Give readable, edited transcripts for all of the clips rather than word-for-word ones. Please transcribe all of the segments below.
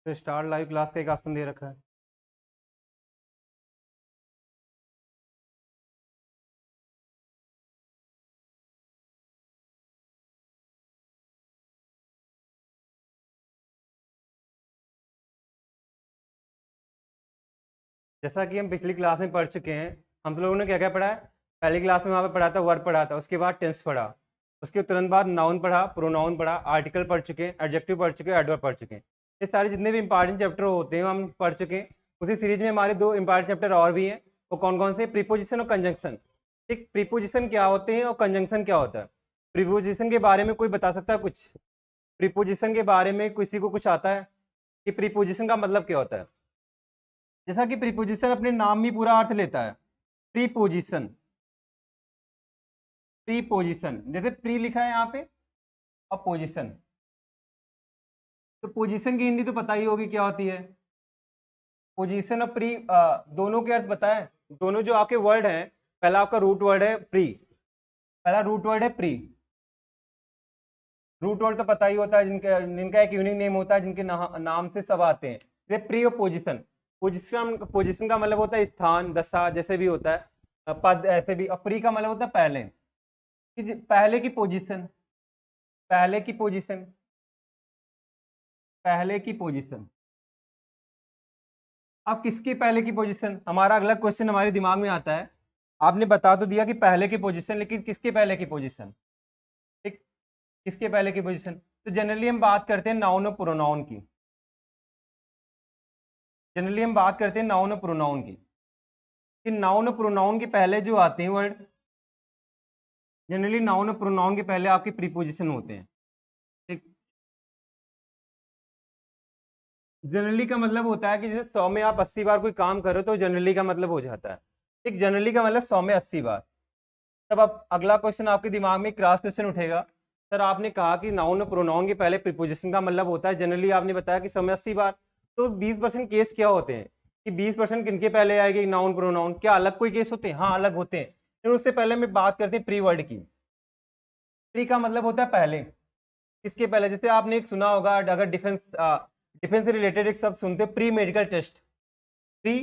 तो start live class का एक ऑप्शन दे रखा है। जैसा कि हम पिछली क्लास में पढ़ चुके हैं, हम तो लोगों ने क्या क्या पढ़ा है। पहली क्लास में वहाँ पे पढ़ा था, वर्ब पढ़ा था, उसके बाद टेंस पढ़ा, उसके तुरंत बाद नाउन पढ़ा, प्रोनाउन पढ़ा, आर्टिकल पढ़ चुके हैं, एडजेक्टिव पढ़ चुके हैं, एडवर्ब पढ़ चुके हैं। ये सारे जितने भी इंपॉर्टेंट चैप्टर होते हैं हम पढ़ चुके हैं। उसी सीरीज में हमारे दो इंपॉर्टेंट चैप्टर और भी हैं। वो कौन कौन से? प्रीपोजिशन और कंजंक्शन। ठीक, प्रीपोजिशन क्या होते हैं और कंजंक्शन क्या होता है? प्रीपोजिशन के बारे में कोई बता सकता है कुछ? प्रीपोजिशन के बारे में किसी को कुछ आता है कि प्रीपोजिशन का मतलब क्या होता है? जैसा कि प्रीपोजिशन अपने नाम में पूरा अर्थ लेता है। प्रीपोजिशन, प्रीपोजिशन जैसे प्री लिखा है यहाँ पे और पोजिशन, तो पोजीशन की हिंदी तो पता ही होगी क्या होती है। पोजीशन और प्री दोनों के अर्थ पता है। दोनों जो आपके वर्ड हैं, पहला आपका रूट वर्ड है प्री, पहला रूट वर्ड है प्री। रूट वर्ड तो पता ही होता है, जिनका एक यूनिक नेम होता है, जिनके नाम से सब आते हैं। जैसे प्री और पोजीशन, पोजीशन पोजीशन का मतलब होता है स्थान, दशा, जैसे भी होता है, पद, ऐसे भी। और प्री का मतलब होता है पहले, पहले की पोजीशन, पहले की पोजीशन, पहले की पोजीशन। अब किसकी पहले की पोजीशन? हमारा अगला क्वेश्चन हमारे दिमाग में आता है। आपने बता तो दिया कि पहले की पोजीशन, लेकिन किसके पहले की पोजीशन? ठीक, किसके पहले की पोजीशन? तो जनरली हम बात करते हैं नाउन और प्रोनाउन की। जनरली हम बात करते हैं नाउन और प्रोनाउन की, कि नाउन और प्रोनाउन के पहले जो आते हैं वर्ड, जनरली नाउन और प्रोनाउन के पहले आपके प्रीपोजिशन होते हैं। ठीक, जनरली का मतलब होता है कि जैसे 100 में आप 80 बार कोई काम करो तो जनरली का मतलब हो जाता है। ठीक, जनरली का मतलब 100 में 80 बार। तब अब अगला क्वेश्चन आपके दिमाग में क्रॉस क्वेश्चन उठेगा, सर आपने कहा कि नाउन और प्रोनाउन के पहले प्रीपोजिशन का मतलब होता है जनरली, आपने बताया कि 100 में 80 बार, तो 20% केस क्या होते हैं कि 20% किनके पहले आएगी नाउन प्रोनाउन? क्या अलग कोई केस होते हैं? हाँ, अलग होते हैं। फिर उससे पहले मैं बात करते हैं प्री वर्ड की। प्री का मतलब होता है पहले, किसके पहले? जैसे आपने एक सुना होगा, अगर डिफेंस डिफेंस से रिलेटेड एक शब्द सुनते, pre medical test. Pre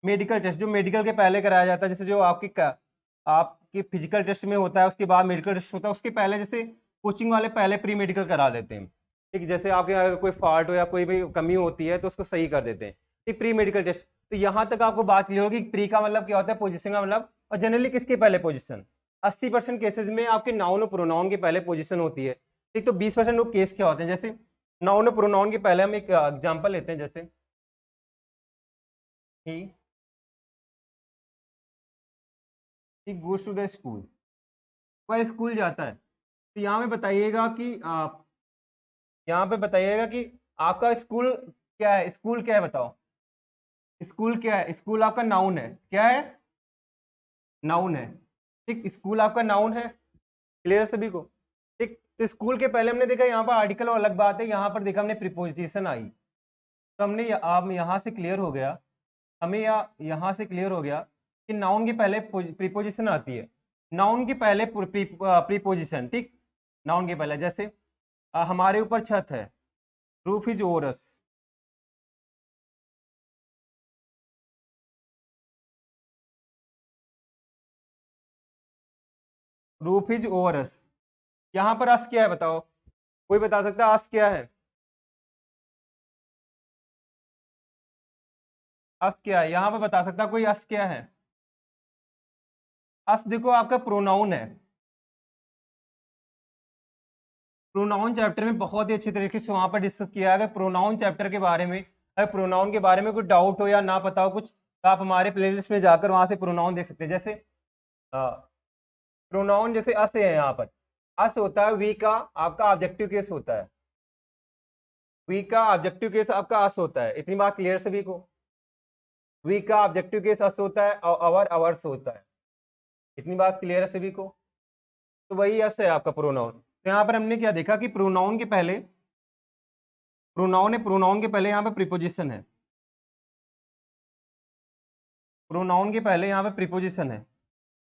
medical test जो मेडिकल के पहले कराया जाता है, जैसे जो आपकी फिजिकल टेस्ट में होता है, उसके बाद मेडिकल टेस्ट होता है, उसके पहले जैसे कोचिंग वाले पहले प्री मेडिकल करा देते हैं। ठीक, जैसे आपके अगर कोई फॉल्ट हो या कोई भी कमी होती है तो उसको सही कर देते हैं। ठीक, प्री मेडिकल टेस्ट। तो यहाँ तक आपको बात क्लियर होगी प्री का मतलब क्या होता है, पोजिशन का मतलब। और जनरली किसके पहले पोजिशन? 80% केसेस में आपके नाउन और प्रोनाउन के पहले पोजिशन होती है। ठीक, तो 20% वो केस क्या होते हैं? जैसे नाउन और प्रोनाउन के पहले हम एक एग्जाम्पल लेते हैं, जैसे ही गोज टू द स्कूल, वह स्कूल जाता है। तो यहाँ पे बताइएगा कि यहाँ पे बताइएगा कि आपका स्कूल क्या है? स्कूल क्या है बताओ? स्कूल क्या है? स्कूल आपका नाउन है। क्या है? नाउन है। ठीक, स्कूल आपका नाउन है। क्लियर सभी को? ठीक, तो स्कूल के पहले हमने देखा यहाँ पर आर्टिकल और अलग बात है, यहाँ पर देखा हमने प्रीपोजिशन आई। तो हमने आप यहाँ से क्लियर हो गया, हमें यहाँ से क्लियर हो गया कि नाउन के पहले प्रीपोजिशन आती है। नाउन के पहले प्रीपोजिशन। ठीक, नाउन के पहले, जैसे हमारे ऊपर छत है, roof is over us. Roof is over us, यहाँ पर अस क्या है बताओ? कोई बता सकता है अस क्या है? अस क्या है यहाँ पे? बता सकता कोई अस क्या है? अस देखो आपका प्रोनाउन है। प्रोनाउन चैप्टर में बहुत ही अच्छी तरीके से वहां पर डिस्कस किया है। अगर प्रोनाउन चैप्टर के बारे में, अगर प्रोनाउन के बारे में कोई डाउट हो या ना पता हो कुछ, तो आप हमारे प्लेलिस्ट में जाकर वहां से प्रोनाउन देख सकते हैं। जैसे प्रोनाउन जैसे अस है, यहाँ पर अस होता है, वी का आपका ऑब्जेक्टिव केस होता है। वी का ऑब्जेक्टिव केस आपका अस होता है। इतनी बात क्लियर सभी को? वी का ऑब्जेक्टिव केस अस होता है और अवर अवर्स होता है। इतनी बात क्लियर है सभी को? तो वही अस है आपका प्रोनाउन। तो यहाँ पर हमने क्या देखा कि प्रोनाउन के पहले, प्रोनाउन है, प्रोनाउन के पहले यहाँ पे प्रीपोजिशन है। प्रोनाउन के पहले यहाँ पे प्रीपोजिशन है।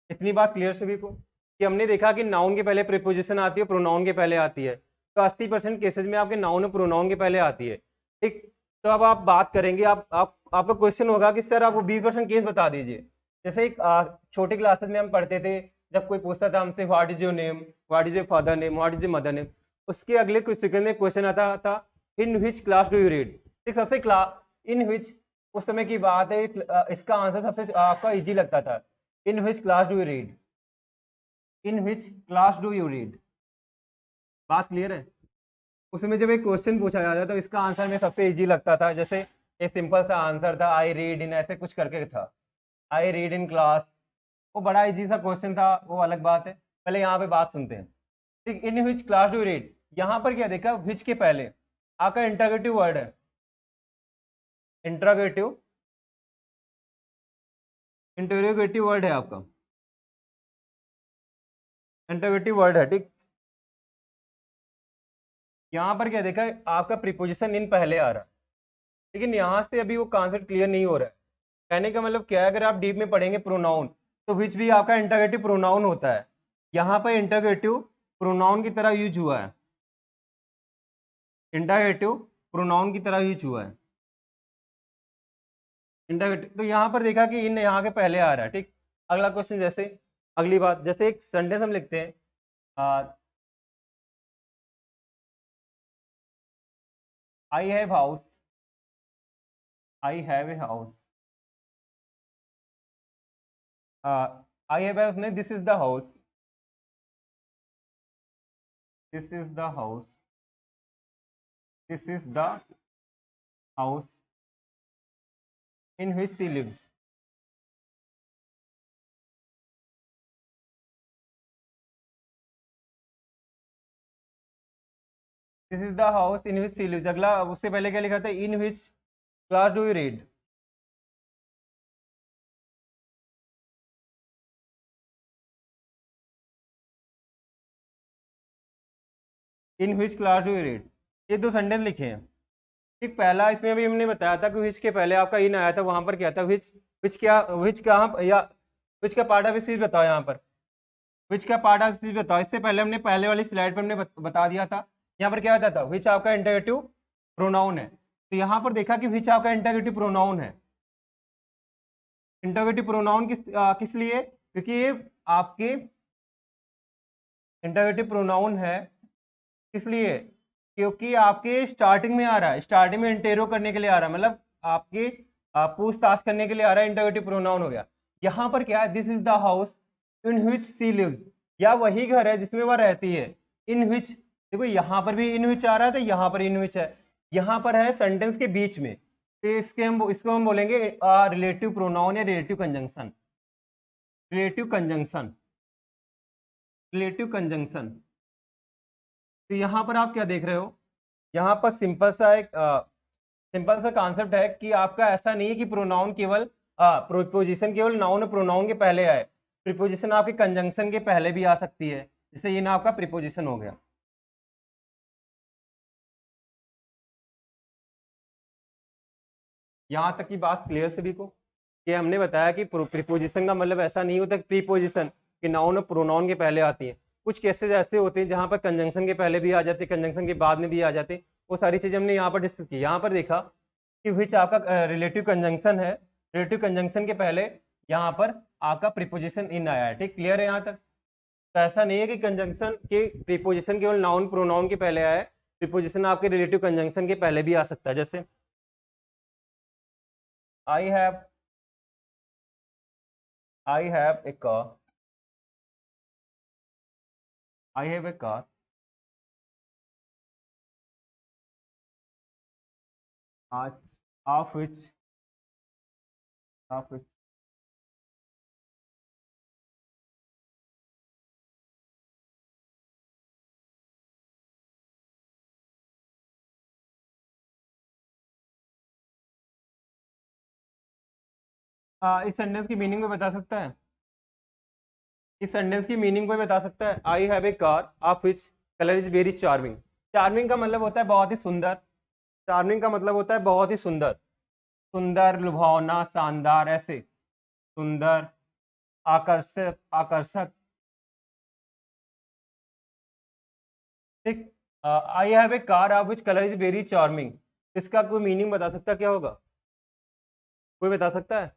इतनी बात क्लियर सभी को? कि हमने देखा कि नाउन के पहले प्रीपोजिशन आती है, प्रोनाउन के पहले आती है। तो 80% केसेस में आपके नाउन और प्रोनाउन के पहले आती है। ठीक, तो अब आप बात करेंगे, आपका क्वेश्चन होगा कि सर आप वो 20% केस बता दीजिए। जैसे एक छोटी क्लासेस में हम पढ़ते थे, जब कोई पूछता था हमसे what is your name, what is your father name, what is your mother name, उसके अगले कुछ सेकंड में क्वेश्चन आता था in which class do you read. ठीक, सबसे इन विच, उस समय की बात है, इसका आंसर सबसे आपका इजी लगता था, in which class do you read, in which class do you read. बात क्लियर है? उसमें जब एक क्वेश्चन पूछा जाता था तो इसका आंसर में सबसे इजी लगता था, जैसे एक सिंपल सा आंसर था आई रीड इन, ऐसे कुछ करके था, आई रीड इन क्लास। वो बड़ा इजी सा क्वेश्चन था, वो अलग बात है। पहले यहाँ पे बात सुनते हैं। ठीक, in which class do you read, यहाँ पर क्या देखा, विच के पहले आपका इंटरोगेटिव वर्ड है, इंटरोगेटिव इंटरोगेटिव वर्ड है आपका, इंटरोगेटिव वर्ड है। ठीक, यहाँ पर क्या देखा, आपका प्रीपोजिशन इन पहले आ रहा है, लेकिन यहाँ से अभी वो कॉन्सेप्ट क्लियर नहीं हो रहा है। कहने का मतलब क्या है, अगर आप डीप में पढ़ेंगे प्रोनाउन, तो विच भी आपका इंटरोगेटिव प्रोनाउन होता है। यहाँ पर इंटरोगेटिव प्रोनाउन की तरह यूज हुआ है, इंटरोगेटिव प्रोनाउन की तरह यूज हुआ है इंटरोगेटिव। तो यहाँ पर देखा कि इन यहाँ के पहले आ रहा है। ठीक, अगला क्वेश्चन, जैसे अगली बात, जैसे एक सेंटेंस हम लिखते हैं, I have house, I have a house, I have house नहीं, this is the house, this is the house, this is the house in which she lives. This is the house in which she lives. अगला, उससे पहले क्या लिखा था, in which class do you read, in which class do you read. ये दो sentence लिखे हैं। ठीक, पहला इसमें भी हमने बताया था कि विच के पहले आपका इन आया था, वहां पर क्या था, विच, विच क्या, विच कहाँ, या विच का पार्ट ऑफ स्पीच बताओ यहाँ पर, विच का पार्ट ऑफ स्पीच बताओ। इससे पहले हमने पहले वाली स्लाइड पर हमने बता दिया था, यहाँ पर क्या होता था, विच आपका इंटरोगेटिव प्रोनाउन है। तो यहाँ पर देखा कि विच आपका इंटरोगेटिव प्रोनाउन है। इंटरोगेटिव प्रोनाउन किस लिए, क्योंकि ये आपके इंटरोगेटिव प्रोनाउन है, इसलिए क्योंकि आपके स्टार्टिंग में आ रहा है, स्टार्टिंग में इंटेरो करने के लिए आ रहा है, मतलब आपके पूछताछ करने के लिए आ रहा है, इंटरोगेटिव प्रोनाउन हो गया। यहाँ पर क्या है, this is the house in which she lives, या वही घर है जिसमें वह रहती है। इन व्हिच, देखो यहाँ पर भी इन व्हिच आ रहा है, तो यहाँ पर इन व्हिच है, यहाँ पर है सेंटेंस के बीच में, तो इसको हम बोलेंगे रिलेटिव प्रोनाउन या relative conjunction, relative conjunction, relative conjunction. तो यहाँ पर आप क्या देख रहे हो, यहाँ पर सिंपल सा कॉन्सेप्ट है कि आपका ऐसा नहीं है कि प्रोनाउन केवल प्रीपोजिशन केवल नाउन और प्रोनाउन के पहले आए, प्रीपोजिशन आपके कंजंक्शन के पहले भी आ सकती है। जैसे ये ना आपका प्रीपोजिशन हो गया। यहाँ तक की बात क्लियर सभी को, कि हमने बताया कि प्रीपोजिशन का मतलब ऐसा नहीं होता कि प्रीपोजिशन कि नाउन और प्रोनाउन के पहले आती है। कुछ केसेस ऐसे होते हैं जहां पर कंजंक्शन के पहले भी आ जाते, कंजंक्शन के बाद में भी आ जाते। वो सारी चीजें हमने यहाँ पर डिस्कस की। यहाँ पर देखा कि विच आपका रिलेटिव कंजंक्शन है, रिलेटिव कंजंक्शन के पहले यहाँ पर आपका प्रीपोजिशन इन आया है। ठीक, क्लियर है यहाँ तक? तो ऐसा नहीं है कि कंजंक्शन के प्रीपोजिशन केवल नाउन प्रोनाउन के पहले आया है, प्रीपोजिशन आपके रिलेटिव कंजंक्शन के पहले भी आ सकता है। जैसे I have, I have A car, I have A car, आज ऑफ विच, ऑफ विच, इस सेंटेंस की मीनिंग को बता सकता है, इस सेंटेंस की मीनिंग को बता सकता है। आई have A car of which colour is very charming. Charming का मतलब होता है बहुत ही सुंदर, चार्मिंग का मतलब होता है बहुत ही सुंदर, सुंदर, लुभावना, शानदार, ऐसे सुंदर, आकर्षक, आकर्षक। ठीक, आई have A car of which colour is very charming. इसका कोई मीनिंग बता सकता है क्या होगा? कोई बता सकता है?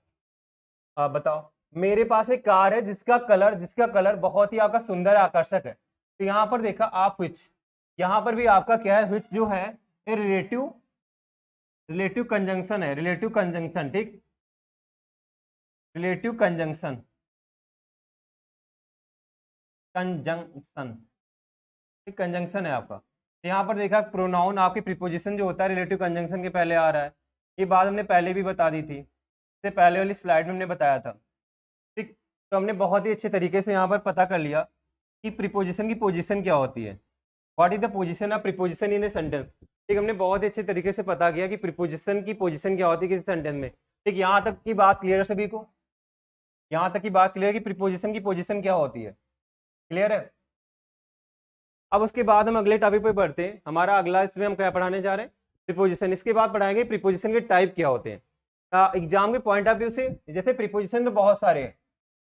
आप बताओ। मेरे पास एक कार है जिसका कलर बहुत ही आपका सुंदर आकर्षक है। तो यहाँ पर देखा आप which, यहाँ पर भी आपका क्या है which जो है ये रिलेटिव रिलेटिव कंजंक्शन है, रिलेटिव कंजंक्शन, ठीक, रिलेटिव कंजंक्शन, कंजंक्शन, ठीक, कंजंक्शन है आपका। यहाँ पर देखा प्रोनाउन आपके प्रीपोजिशन जो होता है रिलेटिव कंजंक्शन के पहले आ रहा है। ये बात हमने पहले भी बता दी थी, इससे पहले वाली स्लाइड में हमने बताया था, ठीक। तो हमने बहुत ही अच्छे तरीके से यहाँ पर पता कर लिया कि प्रीपोजिशन की पोजीशन क्या होती है, what is the position of preposition in a sentence, ठीक। हमने बहुत ही अच्छे तरीके से पता किया कि प्रीपोजिशन की पोजीशन क्या होती है किसी सेंटेंस में, ठीक। यहाँ तक की बात क्लियर है सभी को? यहाँ तक की बात क्लियर है कि प्रीपोजिशन की पोजीशन क्या होती है? क्लियर है? अब उसके बाद हम अगले टॉपिक पे बढ़ते हैं। हमारा अगला इसमें हम क्या पढ़ाने जा रहे हैं? प्रीपोजिशन। इसके बाद पढ़ाएंगे प्रीपोजिशन के टाइप क्या होते हैं एग्जाम के पॉइंट ऑफ व्यू से। जैसे प्रीपोजिशन तो बहुत सारे हैं,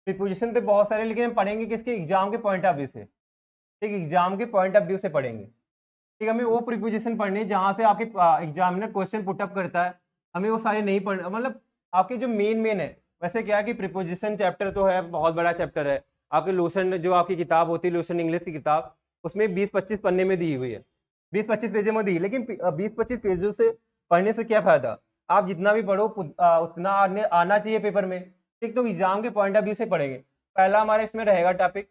प्रीपोजिशन तो बहुत सारे, लेकिन हम पढ़ेंगे किसके? एग्जाम के पॉइंट ऑफ व्यू से, ठीक, एग्जाम के पॉइंट ऑफ व्यू से पढ़ेंगे, ठीक। हमें वो प्रीपोजिशन पढ़नी है जहां से आपके एग्जामिनर क्वेश्चन पुटअप करता है, हमें वो सारे नहीं पढ़, मतलब आपके जो मेन है। वैसे क्या है कि प्रीपोजिशन चैप्टर तो है, बहुत बड़ा चैप्टर है। आपके लूसेंट जो आपकी किताब होती है, लूसेंट इंग्लिश की किताब, उसमें 20-25 पन्ने में दी हुई है, 20-25 पेजों में दी, लेकिन 20-25 पेजों से पढ़ने से क्या फायदा? आप जितना भी पढ़ो उतना आना चाहिए पेपर में, ठीक। तो एग्जाम के पॉइंट ऑफ व्यू से पढ़ेंगे। पहला हमारा इसमें रहेगा topic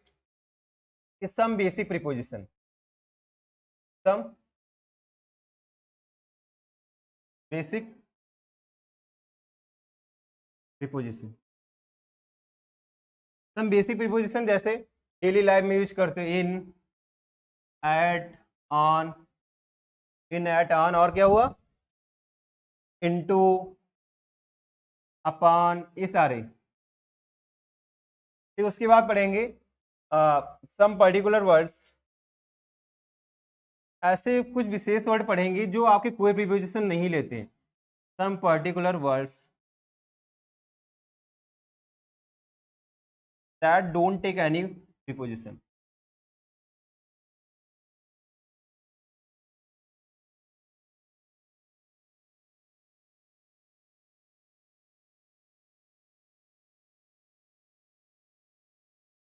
some basic preposition, some basic preposition. Some basic preposition जैसे डेली लाइफ में यूज करते हैं, in, at, on, in, at, on, और क्या हुआ? इनटू, अपॉन, ये सारे, फिर उसके बाद पढ़ेंगे सम पर्टिकुलर वर्ड्स, ऐसे कुछ विशेष वर्ड पढ़ेंगे जो आपके कोई प्रीपोजिशन नहीं लेते हैं। Some particular words that don't take any preposition.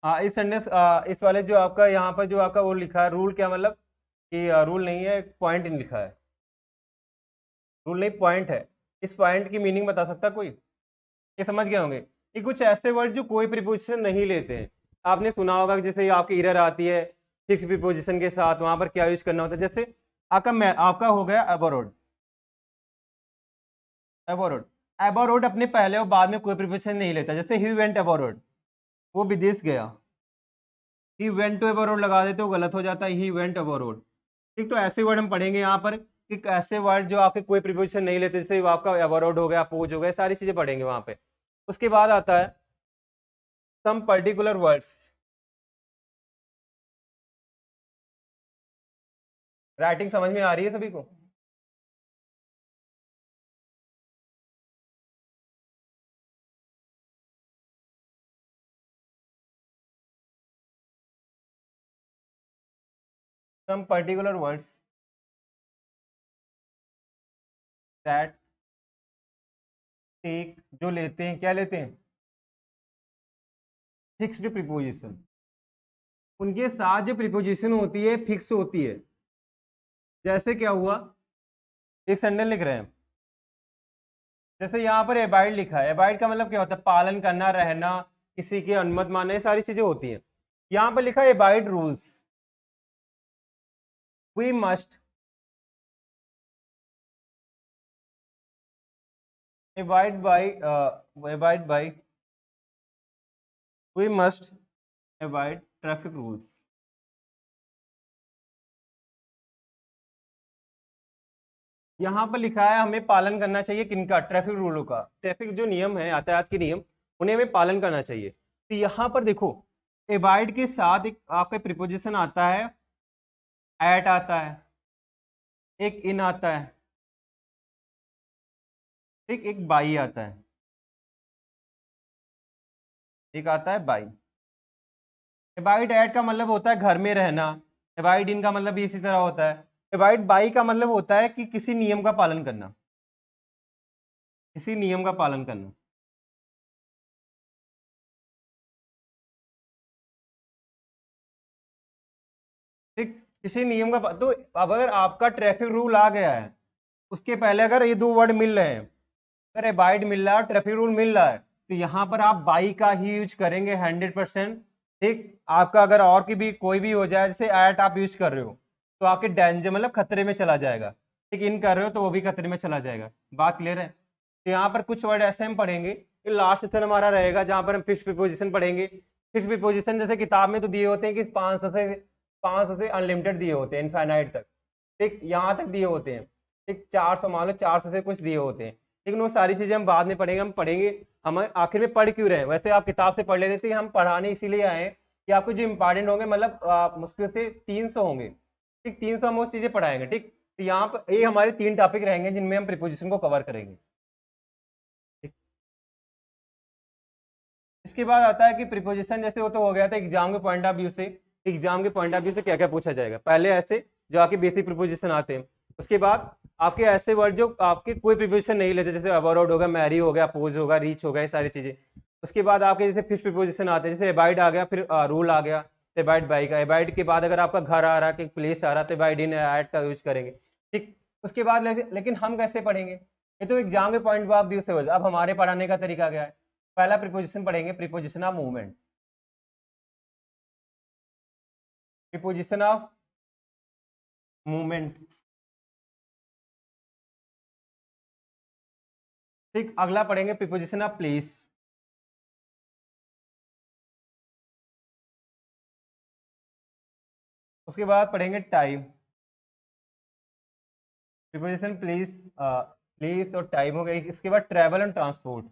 हाँ, इस सेंटेंस इस वाले जो आपका यहाँ पर जो आपका वो लिखा है रूल, क्या मतलब कि रूल नहीं है, पॉइंट इन लिखा है, रूल नहीं पॉइंट है। इस पॉइंट की मीनिंग बता सकता कोई? ये समझ गए होंगे कि कुछ ऐसे वर्ड जो कोई प्रीपोजिशन नहीं लेते हैं। आपने सुना होगा कि जैसे आपकी एरर आती है फिक्स प्रीपोजिशन के साथ, वहां पर क्या यूज करना होता है। जैसे आपका हो गया अबोरोड, अबोरोड, अबोरोड अपने पहले और बाद में कोई प्रीपोजिशन नहीं लेता। जैसे ही वेंट अबोरोड, वो विदेश गया, ही वेंट टू अबोरोड लगा देते हो गलत हो जाता है, ही वेंट अबोरोड, ठीक। तो ऐसे वर्ड हम पढ़ेंगे यहाँ पर कि ऐसे वर्ड जो आपके कोई प्रीपोजिशन नहीं लेते, जैसे आपका अबोरोड हो गया, अपोज हो गया, सारी चीजें पढ़ेंगे वहां पे। उसके बाद आता है सम पर्टिकुलर वर्ड्स, राइटिंग समझ में आ रही है सभी को? Some particular words that take, जो लेते हैं, क्या लेते हैं? Fixed preposition. उनके साथ जो प्रीपोजिशन होती है फिक्स होती है। जैसे क्या हुआ, एक सेंटेंस लिख रहे हैं, जैसे यहाँ पर एबाइड लिखा है। एबाइड का मतलब क्या होता है? पालन करना, रहना, किसी की अनुमति मानना, ये सारी चीजें होती हैं। यहाँ पर लिखा है abide rules, we must abide by abide by we must abide traffic rules। यहाँ पर लिखा है हमें पालन करना चाहिए किनका? ट्रैफिक रूलों का। ट्रैफिक जो नियम है, यातायात के नियम, उन्हें हमें पालन करना चाहिए। तो यहाँ पर देखो एबाइड के साथ एक आपका प्रीपोजिशन आता है, एट आता है, एक इन आता है, एक बाई आता है, एक आता है बाई। एबाइड एट का मतलब होता है घर में रहना, एबाइड इन का मतलब भी इसी तरह होता है। अवॉइड बाई का मतलब होता है कि किसी नियम का पालन करना, किसी नियम का पालन करना। ठीक, किसी नियम का तो अब अगर आपका ट्रैफिक रूल आ गया है, उसके पहले अगर ये दो वर्ड मिल रहे हैं, अगर अबाइड मिल रहा है और ट्रैफिक रूल मिल रहा है, तो यहाँ पर आप बाई का ही यूज करेंगे 100%। ठीक, आपका अगर और की भी कोई भी हो जाए, जैसे एट आप यूज कर रहे हो, तो आपके डेंजर मतलब खतरे में चला जाएगा। ठीक, इन कर रहे हो तो वो भी खतरे में चला जाएगा। बात क्लियर है? तो यहाँ पर कुछ वर्ड ऐसे हम पढ़ेंगे, ये लास्ट सेशन हमारा रहेगा जहाँ पर हम फिक्स प्रीपोजिशन पढ़ेंगे। फिक्स प्रीपोजिशन जैसे किताब में तो दिए होते हैं कि 500 से अनलिमिटेड दिए होते हैं, इनफाइनाइट तक। ठीक, यहाँ तक दिए होते हैं। ठीक, 400 मान लो, 400 से कुछ दिए होते हैं। लेकिन वो सारी चीजें हम बाद में पढ़ेंगे। हम पढ़ेंगे, हम आखिर में पढ़ क्यों रहे हैं, वैसे आप किताब से पढ़ लेते थे, हम पढ़ाने इसीलिए आए हैं कि आपको जो इंपॉर्टेंट होंगे, मतलब मुश्किल से 300 होंगे। ठीक, 300 हम उस चीजें पढ़ाएंगे। ठीक, तो यहाँ पर ये हमारे 3 टॉपिक रहेंगे जिनमें हम प्रीपोजिशन को कवर करेंगे। ठीक, इसके बाद आता है कि प्रीपोजिशन, जैसे वो तो हो गया था एग्जाम के पॉइंट ऑफ व्यू से। एग्जाम के पॉइंट ऑफ व्यू से क्या क्या पूछा जाएगा, पहले ऐसे जो आपके बेसिक प्रीपोजिशन आते हैं, उसके बाद आपके ऐसे वर्ड जो आपके कोई प्रीपोजिशन नहीं लेते, जैसे अबाउट होगा, मैरी हो गया, अपोज होगा, रीच होगा, ये सारी चीजें। उसके बाद आपके जैसे फिक्स प्रीपोजिशन आते हैं, जैसे अबाइड आ गया, फिर रूल आ गया, अबाइड बाई का। अबाइड के बाद अगर आपका घर आ रहा है, प्लेस आ रहा है, तो अबाइड इन एट का यूज करेंगे। ठीक, उसके बाद लेकिन हम कैसे पढ़ेंगे, ये तो एग्जाम के पॉइंट ऑफ व्यू से हो जाए। अब हमारे पढ़ाने का तरीका क्या है, पहला प्रीपोजिशन पढ़ेंगे, preposition of movement. Preposition of movement. ठीक, अगला पढ़ेंगे प्रीपोजिशन ऑफ प्लेस। उसके बाद पढ़ेंगे टाइम। प्रीपोजिशन प्लेस, प्लेस और टाइम हो गई। इसके बाद ट्रैवल एंड ट्रांसपोर्ट।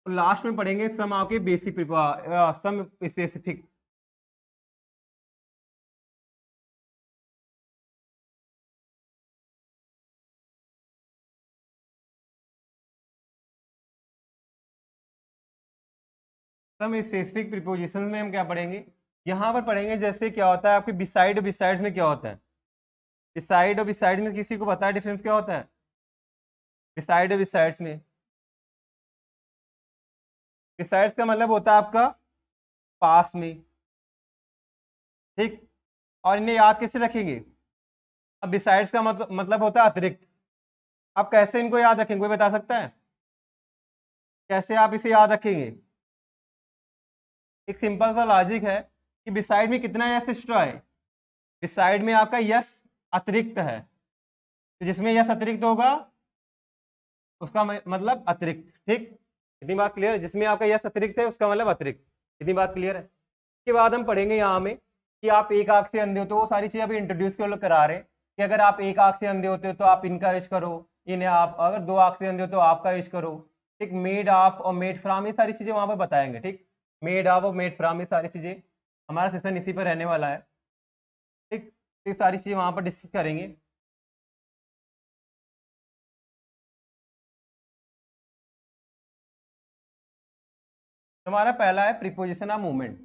और लास्ट में पढ़ेंगे सम आपके basic, some specific. Some specific preposition में हम क्या पढ़ेंगे, यहाँ पर पढ़ेंगे जैसे क्या होता है आपके बिसाइड और बिसाइड्स में क्या होता है। बिसाइड और बिसाइड में किसी को पता है डिफरेंस क्या होता है, बिसाइड और बिसाइड्स में? बिसाइड्स का मतलब होता है आपका पास में। ठीक, और इन्हें याद कैसे रखेंगे, अब बिसाइड्स का मतलब होता है अतिरिक्त। आप कैसे इनको याद रखेंगे, कोई बता सकता है कैसे आप इसे याद रखेंगे? एक सिंपल सा लॉजिक है कि बिसाइड में कितना यस एक्स्ट्रा है, बिसाइड में आपका यस अतिरिक्त है, तो जिसमें यस अतिरिक्त होगा उसका मतलब अतिरिक्त। ठीक, इतनी बात क्लियर है? जिसमें आपका यस अतिरिक्त है उसका मतलब अतिरिक्त। इतनी बात क्लियर है? इसके बाद हम पढ़ेंगे यहाँ में कि आप एक आंख से अंधे हो, तो वो सारी चीजें अभी इंट्रोड्यूस के लोग करा रहे हैं कि अगर आप एक आंख से अंधे होते हो तो आप इनका यूज करो, इन्हें आप अगर दो आंख से अंधे हो तो आपका यूज करो। ठीक, मेड ऑफ और मेड फ्रॉम, ये सारी चीजें वहां पर बताएंगे। ठीक, मेड ऑफ और मेड फ्रॉम, ये सारी चीजें, हमारा सेशन इसी पर रहने वाला है। ठीक, ये सारी चीजें वहां पर डिस्कस करेंगे। हमारा पहला है preposition of movement.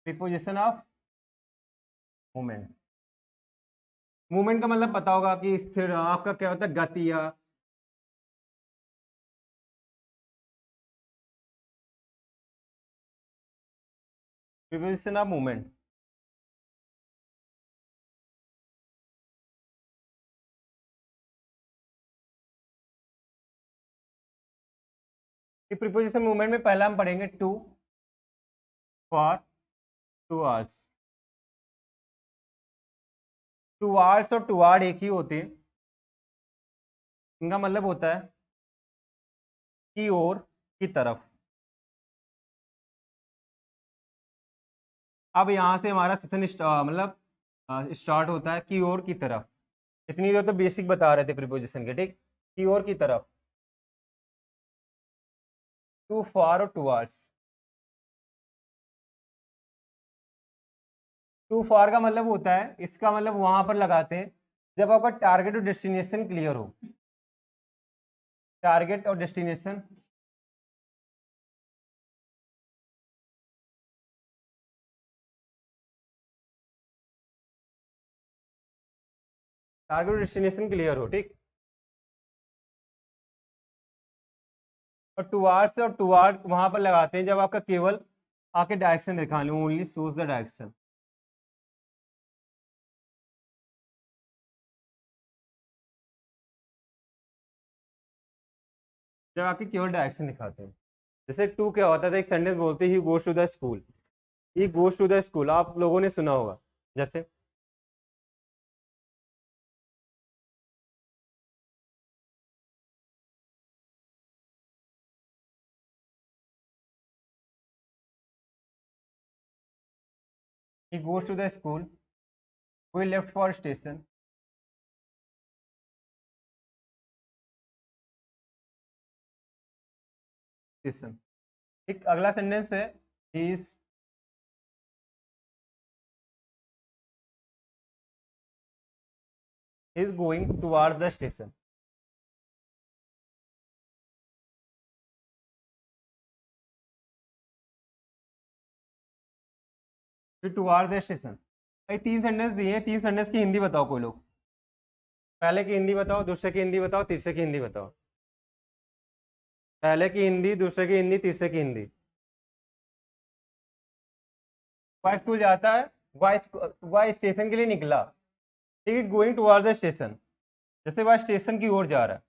Preposition of movement, movement का मतलब पता होगा कि स्थिर, आपका क्या होता है, गति या preposition of movement. Preposition movement में पहला हम पढ़ेंगे टू, फॉर, टुवर्ड्स। टुवर्ड्स और टुवर्ड एक ही होते हैं, इनका मतलब होता है की ओर, की तरफ। अब यहाँ से हमारा सेशन मतलब स्टार्ट होता है की ओर की तरफ। इतनी देर तो बेसिक बता रहे थे प्रीपोजिशन के। ठीक, की ओर की तरफ, टू, फॉर और टुवर्ड्स। टू फॉर का मतलब होता है, इसका मतलब वहां पर लगाते हैं जब आपका टारगेट और डेस्टिनेशन क्लियर हो। टारगेट और डेस्टिनेशन टारगेट डेस्टिनेशन क्लियर हो, ठीक। और टुवार्ड्स और टुवार्ड वहां पर लगाते हैं जब आपका केवल आके डायरेक्शन दिखा लूं, ओनली शोज द डायरेक्शन। जब आपके केवल डायरेक्शन दिखाते हैं, जैसे टू क्या होता था, एक सेंटेंस बोलते he goes to the school, he goes to the school आप लोगों ने सुना होगा। जैसे ही goes to the school, we left for station. Station, एक अगला सेंटेंस है, he is going towards the station. फिर टुवार्ड्स द स्टेशन। भाई तीन सेंटेंस दिए हैं, तीन सेंटेंस की हिंदी बताओ कोई लोग। पहले की हिंदी बताओ, दूसरे की हिंदी बताओ, तीसरे की हिंदी बताओ। पहले की हिंदी, दूसरे की हिंदी, तीसरे की हिंदी। वह स्कूल जाता है, वह स्टेशन के लिए निकला, ही is going towards the station. जैसे वह स्टेशन की ओर जा रहा है।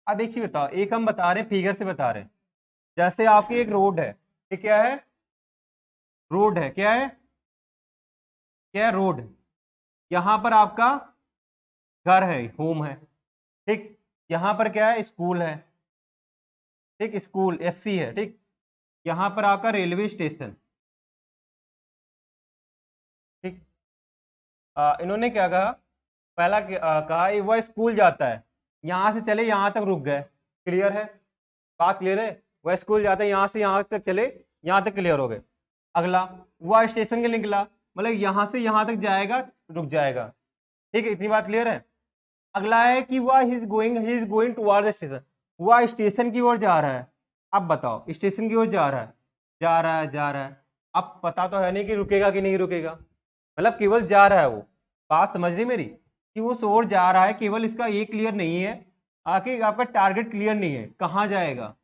अब एक चीज बताओ, एक हम बता रहे हैं, फिगर से बता रहे हैं। जैसे आपकी एक रोड है, ये क्या है, रोड है, क्या है, क्या है, रोड। यहाँ पर आपका घर है, होम है, ठीक। यहाँ पर क्या है, स्कूल है, ठीक, स्कूल एससी है, ठीक। यहाँ पर आपका रेलवे स्टेशन, ठीक। इन्होंने क्या कहा, पहला कहा वह स्कूल जाता है, यहाँ से चले यहाँ तक रुक गए, क्लियर है, बात क्लियर है। वह स्कूल जाता है, यहाँ से यहाँ तक चले, यहाँ तक क्लियर हो गए। अगला, वह स्टेशन के लिए निकला, मतलब यहाँ से यहाँ तक जाएगा, रुक जाएगा, ठीक है, इतनी बात क्लियर है। अगला है कि वह ही is going towards the station, वह स्टेशन की ओर जा रहा है। अब बताओ, स्टेशन की ओर जा रहा है, जा रहा है, जा रहा है। अब पता तो है नहीं कि रुकेगा कि नहीं रुकेगा, मतलब केवल जा रहा है वो। बात समझ रही मेरी, कि वो शोर जा रहा है, केवल इसका ये क्लियर नहीं है, आके आपका टारगेट क्लियर नहीं है, कहाँ जाएगा।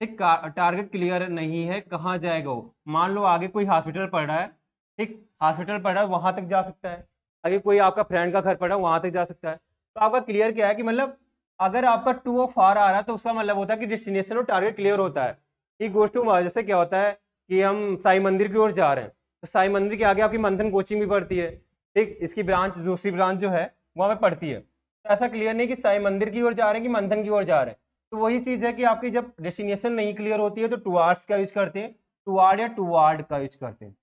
एक टारगेट क्लियर नहीं है, कहाँ जाएगा वो। मान लो आगे कोई हॉस्पिटल पड़ रहा है, ठीक, हॉस्पिटल पड़ रहा है, वहां तक जा सकता है। आगे कोई आपका फ्रेंड का घर पड़ा है, वहां तक जा सकता है। तो आपका क्लियर क्या है कि मतलब अगर आपका टू और फार आ रहा है तो उसका मतलब होता है कि डेस्टिनेशन और टारगेट क्लियर होता है। ये गोष्ट टू, जैसे क्या होता है कि हम साई मंदिर की ओर जा रहे हैं, तो साई मंदिर के आगे आपकी मंथन कोचिंग भी पड़ती है, ठीक, इसकी ब्रांच, दूसरी ब्रांच जो है वहां पे पड़ती है। तो ऐसा क्लियर नहीं कि साई मंदिर की ओर जा रहे हैं कि मंथन की ओर जा रहे हैं। तो वही चीज है कि आपकी जब डेस्टिनेशन नहीं क्लियर होती है तो टुवार्ड्स का यूज करते हैं, टुवार्ड या टुवार्ड का यूज करते हैं।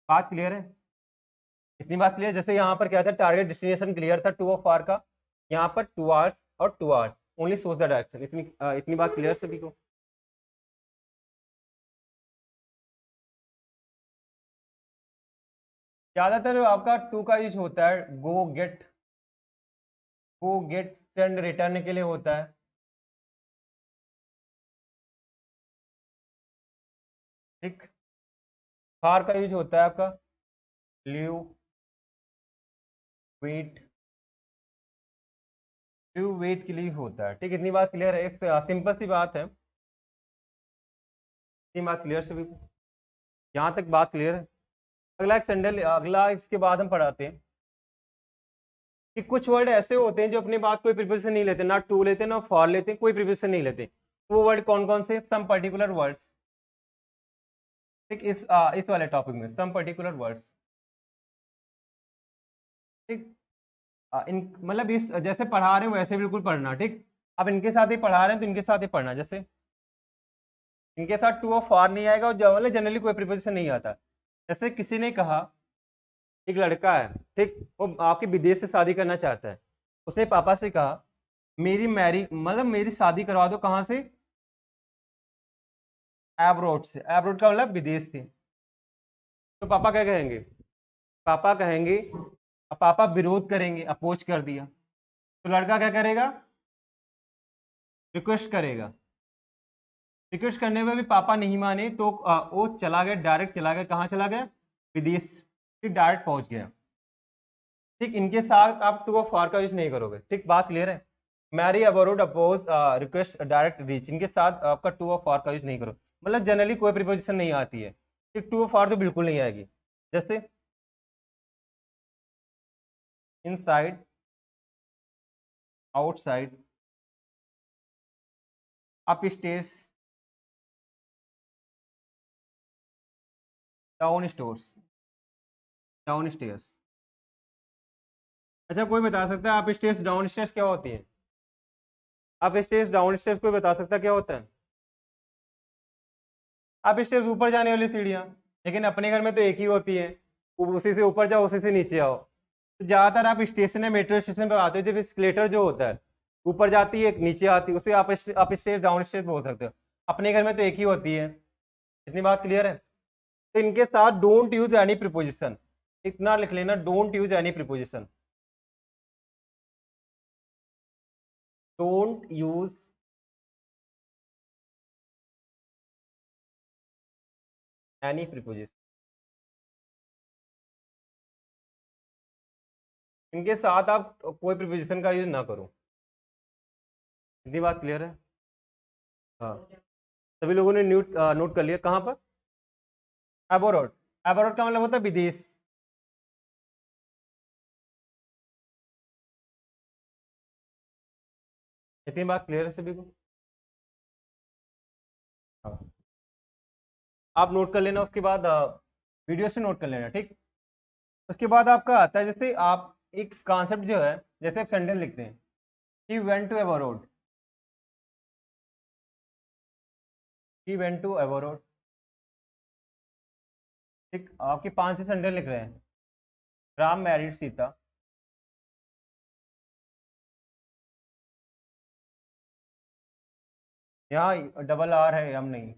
बात क्लियर है, इतनी बात क्लियर। जैसे यहाँ पर क्या था, टारगेट डेस्टिनेशन क्लियर था टू और फार का, यहाँ पर टुवार्ड्स और टुवार्ड, ओनली सोच द डायरेक्शन। इतनी बात क्लियर सभी को। ज्यादातर आपका टू का यूज होता है गो गेट सेंड रिटर्न के लिए होता है, ठीक। फार का यूज होता है आपका लीव, वेट, लीव वेट के लिए होता है, ठीक। इतनी बात क्लियर है, इस सिंपल सी बात है, इतनी बात क्लियर सभी को, यहाँ तक बात क्लियर है। अगला एक संडे, अगला इसके बाद हम पढ़ाते हैं कि कुछ वर्ड ऐसे होते हैं जो अपने बात कोई प्रीपोजिशन नहीं लेते, ना टू लेते ना फॉर लेते, कोई प्रीपोजिशन नहीं लेते। वो वर्ड कौन कौन से, सम पर्टिकुलर वर्ड्स, ठीक। इस वाले टॉपिक में सम पर्टिकुलर वर्ड्स, ठीक। इन मतलब इस जैसे पढ़ा रहे हो वैसे बिल्कुल पढ़ना, ठीक। अब इनके साथ ही पढ़ा रहे हैं तो इनके साथ ही पढ़ना। जैसे इनके साथ टू और फॉर नहीं आएगा, और मतलब जनरली कोई प्रीपोजिशन नहीं आता। जैसे किसी ने कहा, एक लड़का है, ठीक, वो आपके विदेश से शादी करना चाहता है। उसने पापा से कहा मेरी मैरी मतलब मेरी शादी करवा दो, कहाँ से, एब्रोड से। एब्रोड का मतलब विदेश से। तो पापा क्या कहेंगे, पापा कहेंगे, अब पापा विरोध करेंगे, अपोज कर दिया, तो लड़का क्या करेगा, रिक्वेस्ट करेगा। रिक्वेस्ट करने में भी पापा नहीं माने तो वो चला गया, डायरेक्ट चला गया, कहाँ चला गया, विदेश, फिर डायरेक्ट पहुंच गया। ठीक, इनके साथ आप टू ऑफ फॉर का यूज नहीं करोगे। ठीक, बात क्लियर है। Marry abroad oppose request direct reach, इनके साथ आपका टू ऑफ फॉर का यूज नहीं करो। मतलब जनरली कोई प्रीपोजिशन नहीं आती है। ठीक, टू ऑफ फॉर तो बिल्कुल नहीं आएगी। जैसे inside, outside, up stage, down stores, down stairs. अच्छा, कोई बता सकता है अप स्टेयर्स डाउन स्टेयर्स क्या होती है? अप स्टेयर्स डाउन स्टेयर्स कोई बता सकता है क्या होता है? अप स्टेयर्स ऊपर जाने वाली सीढ़ियाँ, लेकिन अपने घर में तो एक ही होती है, उसी से ऊपर जाओ उसी से नीचे आओ। तो ज्यादातर आप स्टेशन या मेट्रो स्टेशन पे आते हो जब एस्केलेटर जो होता है ऊपर जाती है नीचे आती है, उसे आप अप स्टेयर्स डाउन स्टेयर्स बोल सकते हो। अपने घर में तो एक ही होती है। इतनी बात क्लियर है? तो इनके साथ डोंट यूज एनी प्रीपोजिशन, इतना लिख लेना, don't use any preposition, don't use any preposition. इनके साथ आप कोई प्रीपोजिशन का यूज ना करो। इतनी बात क्लियर है? हाँ, सभी लोगों ने नोट नोट कर लिया कहाँ पर? अबोरोड, अबोरोड का मतलब होता है विदेश। इतनी बात क्लियर है सभी को? हाँ, आप नोट कर लेना, उसके बाद वीडियो से नोट कर लेना। ठीक, उसके बाद आपका आता है जैसे आप एक कॉन्सेप्ट जो है, जैसे आप सेंटेंस लिखते हैं, he went to abroad, he went to abroad. ठीक, आपके 5 से सेंटेंस लिख रहे हैं। राम मैरिड सीता, यहाँ डबल आर है, हम नहीं।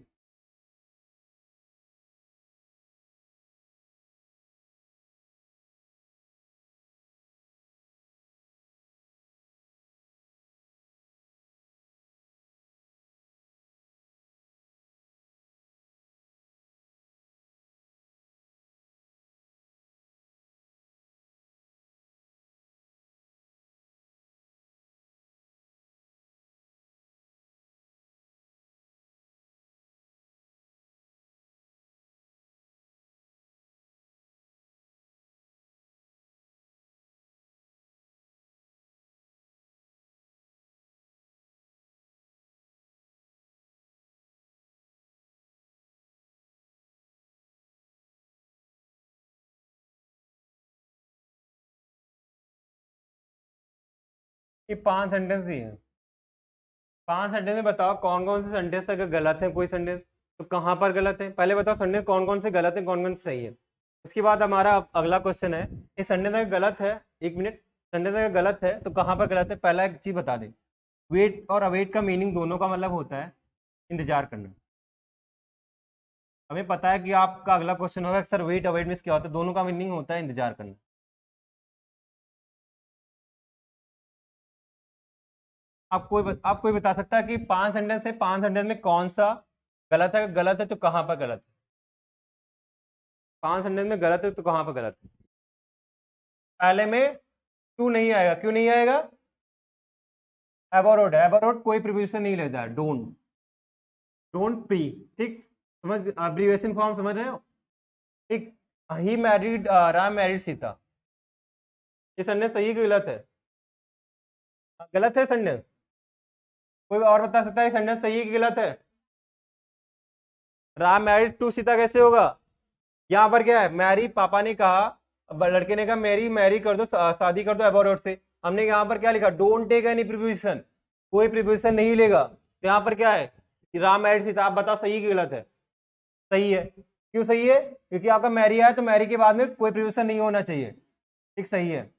ये 5 सेंटेंस दिए हैं। 5 सेंटेंस में बताओ कौन कौन से सेंटेंस अगर गलत है, कोई सेंटेंस तो कहाँ पर गलत है। पहले बताओ सेंटेंस कौन कौन से गलत है, कौन कौन से सही है। उसके बाद हमारा अगला क्वेश्चन है, ये सेंटेंस अगर गलत है, 1 मिनट, सेंटेंस अगर गलत है तो कहाँ पर गलत है, पहला एक चीज बता दे। वेट और अवेट का मीनिंग दोनों का मतलब होता है इंतजार करना। हमें पता है कि आपका अगला क्वेश्चन होगा सर वेट अवेट मीन्स क्या होता है, दोनों का मीनिंग होता है इंतजार करना। आप कोई बता सकता है कि 5 सेंटेंस है, 5 सेंटेंस में कौन सा गलत है? गलत है तो कहाँ पर गलत है? 5 सेंटेंस में गलत है तो कहाँ पर गलत है? पहले में टू नहीं आएगा, क्यों नहीं आएगा? एबोरोड, एबोरोड कोई प्रीपोजिशन नहीं लेता है, डोंट, डोंट प्री। ठीक, समझ अब्रीविएशन फॉर्म समझ रहे हो? ठीक, he married, Ram married Sita, ये सेंटेंस सही है कि गलत है? गलत है सेंटेंस। कोई और बता सकता है सेंटेंस सही है कि गलत है? राम मैरिड टू सीता कैसे होगा? यहाँ पर क्या है, मैरी, पापा ने कहा, लड़के ने कहा मैरी, मैरी कर दो, शादी कर दो अबोरोड से। हमने यहाँ पर क्या लिखा, डोंट टेक एनी प्रीपोजिशन, कोई प्रीपोजिशन नहीं लेगा। तो यहाँ पर क्या है कि राम मैरिड सीता, आप बताओ सही कि गलत है? सही है। क्यों सही है? क्योंकि आपका मैरी है तो मैरी के बाद में कोई प्रीपोजिशन नहीं होना चाहिए। ठीक, सही है।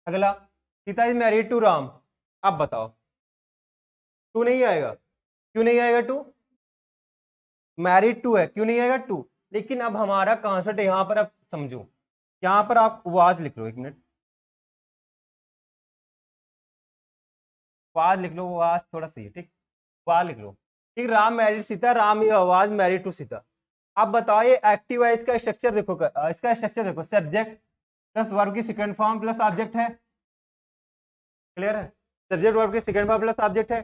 अगला, Sita is married to Ram, आप बताओ। टू नहीं आएगा, क्यों नहीं आएगा टू? मैरिड टू है, क्यों नहीं आएगा टू? लेकिन अब हमारा कॉन्सेप्ट यहाँ पर आप समझो, यहाँ पर आप वाज लिख लो, 1 मिनट, वाज लिख लो, वाज थोड़ा सही है। ठीक, वाज लिख लो। ठीक, Ram married Sita, Ram was married to Sita. अब बताओ ये एक्टिव है, इसका स्ट्रक्चर देखो, इसका स्ट्रक्चर देखो, सब्जेक्ट प्लस वर्ब की सेकंड फॉर्म प्लस ऑब्जेक्ट है। क्लियर है? सब्जेक्ट वर्ब की सेकंड फॉर्म प्लस ऑब्जेक्ट है।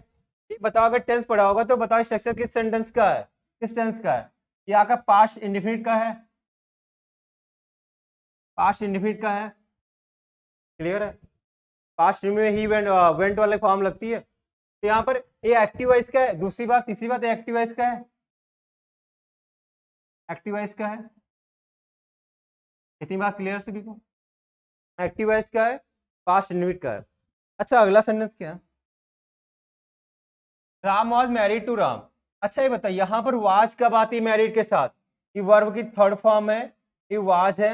ये बताओ, अगर टेंस पढ़ा होगा तो बताओ स्ट्रक्चर किस सेंटेंस का है, किस टेंस का है? ये आपका पास्ट इंडेफिनिट का है, पास्ट इंडेफिनिट का है। क्लियर है? पास्ट में ही वेंट वाले फॉर्म लगती है। तो यहाँ पर ये एक्टिव वॉइस का है। दूसरी बात, तीसरी बात, एक्टिव वॉइस का है, एक्टिव वॉइस का है। इतनी बात क्लियर सभी को? एक्टिव वॉइस का है, पास्ट इंडेफिनिट का है। अच्छा, अगला सेंटेंस क्या है? Ram was married to Ram. अच्छा ये बताइए, यहाँ पर वाज कब आती है मैरिड के साथ? ये वर्ब की थर्ड फॉर्म है, ये वाज है,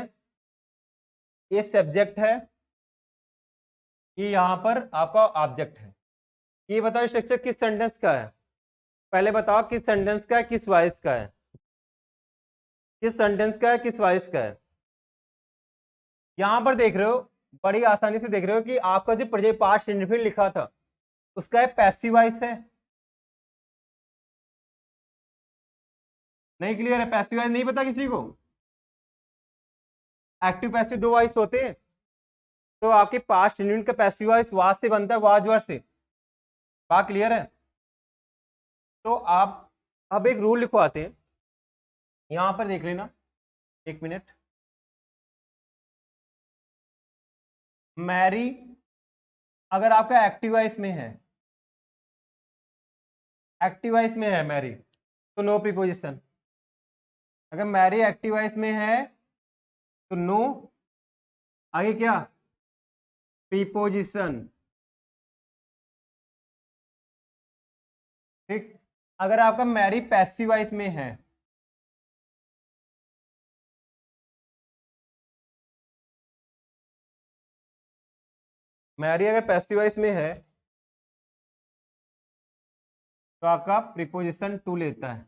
ये सब्जेक्ट है, ये यहाँ पर आपका ऑब्जेक्ट है। ये बताओ स्ट्रक्चर किस सेंटेंस का है? पहले बताओ किस सेंटेंस का है, किस वॉइस का है? किस सेंटेंस का है, किस वॉइस का है? यहाँ पर देख रहे हो, बड़ी आसानी से देख रहे हो कि आपका जो प्रेजेंट पास्ट इंडेफिनिट लिखा था उसका है पैसिव वॉइस है। नहीं क्लियर है? पैसिव वॉइस नहीं पता किसी को? एक्टिव पैसिव दो वॉइस होते हैं। तो आपके पास्ट इंडेफिनिट का पैसिव वॉइस वाज से बनता है, वाज वर्ड से। बात क्लियर है? तो आप अब एक रूल लिखवाते हैं, यहां पर देख लेना, एक मिनट। मैरी अगर आपका एक्टिव वॉइस में है, एक्टिव वॉइस में है मैरी, तो नो प्रीपोजिशन। अगर मैरी एक्टिव वॉइस में है तो नो, आगे क्या? प्रीपोजिशन। ठीक। अगर आपका मैरी पैसिव वॉइस में है, मैरी अगर पैसिव वॉइस में है तो आपका प्रीपोजिशन टू लेता है,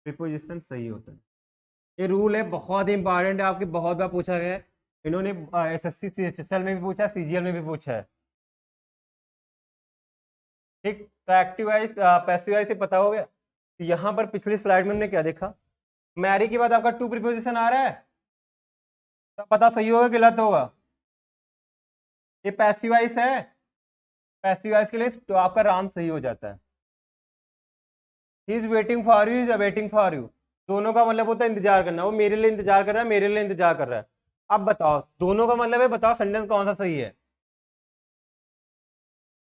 प्रीपोजिशन सही होता है। ये रूल है, बहुत ही इंपॉर्टेंट है, आपके बहुत बार पूछा गया है। इन्होंने एसएससी सीएचएसएल में भी पूछा, सीजीएल में भी पूछा है। ठीक। तो एक्टिव वॉइस पैसिव वॉइस से पता हो गया। तो यहाँ पर पिछली स्लाइड में हमने क्या देखा? मैरी के बाद आपका टू प्रीपोजिशन आ रहा है, तो पता सही होगा गलत होगा? ये पैसिव वॉइस है, पैसिव वॉइस के लिए तो आपका राम सही हो जाता है। He is waiting for you, is awaiting for you. दोनों का मतलब होता है इंतजार करना, वो मेरे लिए इंतजार कर रहा है, मेरे लिए इंतजार कर रहा है। अब बताओ दोनों का मतलब है, बताओ सेंटेंस कौन सा सही है?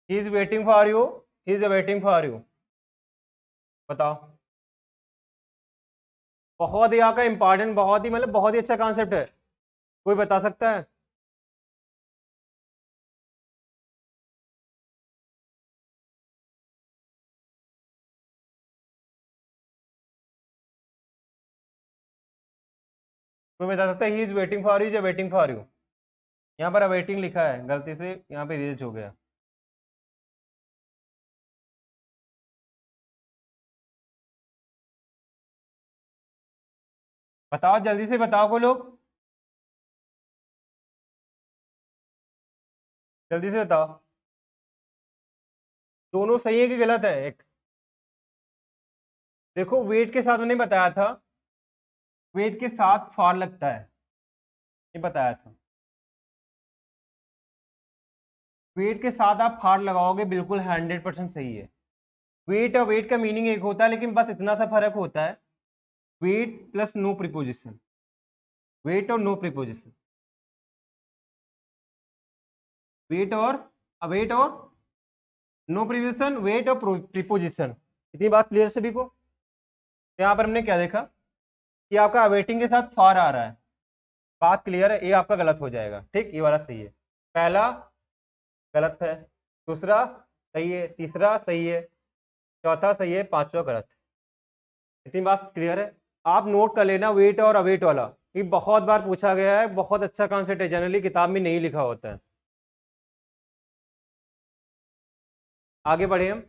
He is waiting for you, he is awaiting for you. बताओ। बहुत ही आपका इंपॉर्टेंट, बहुत ही मतलब बहुत ही अच्छा कॉन्सेप्ट है। कोई बता सकता है? कोई बता सकता है? He is waiting for you, is waiting for you. यहाँ पर अवेटिंग लिखा है, गलती से यहाँ पे रिजेक्ट हो गया। बताओ जल्दी से बताओ, को लोग जल्दी से बताओ। दोनों सही है कि गलत है? एक देखो, वेट के साथ मैंने बताया था, वेट के साथ फॉर लगता है, ये बताया था। वेट के साथ आप फॉर लगाओगे, बिल्कुल 100% सही है। वेट और वेट का मीनिंग एक होता है, लेकिन बस इतना सा फर्क होता है, wait plus no preposition, wait और नो प्रीपोजिशन, वेट और अवेट और नो प्रीपोजिशन, वेट और प्रीपोजिशन। इतनी बात क्लियर सभी को? यहाँ पर हमने क्या देखा कि आपका अवेटिंग के साथ फॉर आ रहा है। बात क्लियर है? ये आपका गलत हो जाएगा। ठीक, ये वाला सही है। पहला गलत है, दूसरा सही है, तीसरा सही है, चौथा सही है, पांचवा गलत है। इतनी बात क्लियर है? आप नोट कर लेना, वेट और अवेट वाला, ये बहुत बार पूछा गया है, बहुत अच्छा कॉन्सेप्ट है, जनरली किताब में नहीं लिखा होता है। आगे बढ़े हम।